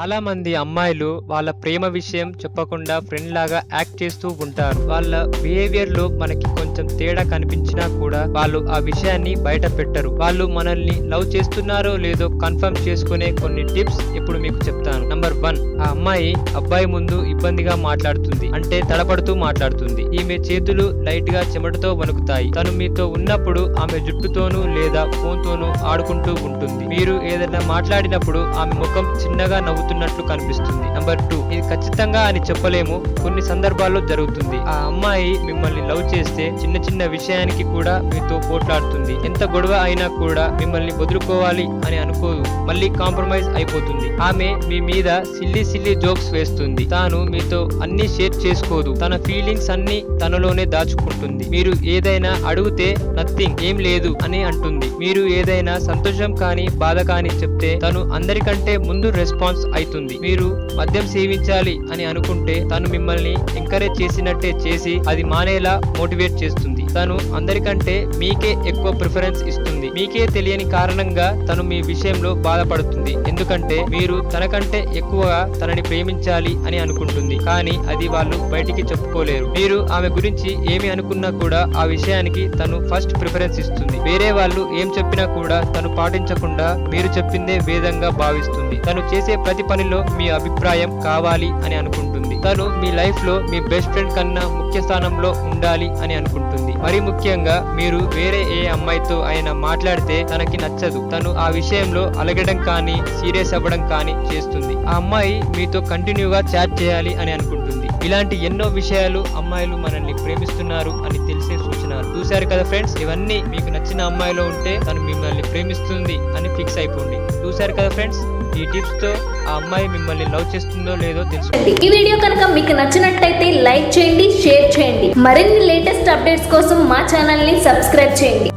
చాలా మంది అమ్మాయిలు వాళ్ళ ప్రేమ విషయం చెప్పకుండా ఫ్రెండ్ లాగా యాక్ట్ చేస్తూ ఉంటారు. వాళ్ళ బిహేవియర్ లో మనకి కొంచెం తేడా కనిపించినా కూడా వాళ్ళు ఆ విషయాన్ని బయట పెట్టరు. వాళ్ళు మనల్ని లవ్ చేస్తున్నారో లేదో కన్ఫర్మ్ చేసుకునే కొన్ని టిప్స్ ఇప్పుడు మీకు చెప్తాను. నంబర్ 1, ఆ అమ్మాయి అబ్బాయి ముందు ఇబ్బందిగా మాట్లాడుతుంది, అంటే తడపడుతూ మాట్లాడుతుంది. ఈమె చేతులు లైట్ గా చెమటతో వణుకుతాయి. తను మీతో ఉన్నప్పుడు ఆమె జుట్టుతోనూ లేదా ఫోన్ తోనూ ఆడుకుంటూ ఉంటుంది. మీరు ఏదైనా మాట్లాడినప్పుడు ఆమె ముఖం చిన్నగా నవ్వుతున్నట్లు కనిపిస్తుంది. నంబర్ 2, ఇది ఖచ్చితంగా అని చెప్పలేము, కొన్ని సందర్భాల్లో జరుగుతుంది. ఆ అమ్మాయి మిమ్మల్ని లవ్ చేస్తే చిన్న చిన్న విషయానికి కూడా మీతో పోట్లాడుతుంది. ఎంత గొడవ అయినా కూడా మిమ్మల్ని వదులుకోవాలి అని అనుకోదు, మళ్ళీ కాంప్రమైజ్ అయిపోతుంది. ఆమె మీ మీద సిల్లీ జోక్స్ వేస్తుంది. తాను మీతో అన్ని షేర్ చేసుకోదు, తన ఫీలింగ్స్ అన్ని తనలోనే దాచుకుంటుంది. మీరు ఏదైనా అడిగితే నథింగ్, ఏం లేదు అని అంటుంది. మీరు ఏదైనా సంతోషం కానీ బాధ కానీ చెప్తే తను అందరికంటే ముందు రెస్పాన్స్ అవుతుంది. మీరు మద్యం సేవించాలి అని అనుకుంటే తను మిమ్మల్ని ఎంకరేజ్ చేసినట్టే చేసి అది మానేలా మోటివేట్ చేస్తుంది. తను అందరికంటే మీకే ఎక్కువ ప్రిఫరెన్స్ ఇస్తుంది. మీకే తెలియని కారణంగా తను మీ విషయంలో బాధపడుతుంది, ఎందుకంటే మీరు తనకంటే ఎక్కువగా తనని ప్రేమించాలి అని అనుకుంటుంది. కానీ అది వాళ్ళు బయటికి చెప్పుకోలేరు. మీరు ఆమె గురించి ఏమి అనుకున్నా కూడా ఆ విషయానికి తను ఫస్ట్ ప్రిఫరెన్స్ ఇస్తుంది. వేరే వాళ్ళు ఏం చెప్పినా కూడా తను పాటించకుండా మీరు చెప్పిందే వేదంగా భావిస్తుంది. తను చేసే ప్రతి పనిలో మీ అభిప్రాయం కావాలి అని అనుకుంటుంది. తను మీ లైఫ్ లో మీ బెస్ట్ ఫ్రెండ్ కన్నా ముఖ్య స్థానంలో ఉండాలి అని అనుకుంటుంది. మరి ముఖ్యంగా మీరు వేరే ఏ అమ్మాయితో అయినా మాట్లాడితే తనకి నచ్చదు. తను ఆ విషయంలో అలగడం కానీ సీరియస్ అవ్వడం కానీ చేస్తుంది. ఆ అమ్మాయి మీతో కంటిన్యూగా చాట్ చేయాలి అని అనుకుంటుంది. ఇలాంటి ఎన్నో విషయాలు అమ్మాయిలు మనల్ని ప్రేమిస్తున్నారు అని తెలిసే సూచనలు. చూశారు కదా ఫ్రెండ్స్, ఇవన్నీ మీకు నచ్చిన అమ్మాయిలో ఉంటే తను మిమ్మల్ని ప్రేమిస్తుంది అని ఫిక్స్ అయిపోండి. చూశారు కదా ఫ్రెండ్స్, ఈ టిప్స్ తో ఆ అమ్మాయి మిమ్మల్ని లవ్ చేస్తుందో లేదో తెలుసుకోండి. ఈ వీడియో కనుక మీకు నచ్చినట్టయితే లైక్ చేయండి, షేర్ చేయండి. మరిన్ని లేటెస్ట్ అప్డేట్స్ కోసం మా ఛానల్ ని సబ్స్క్రైబ్ చేయండి.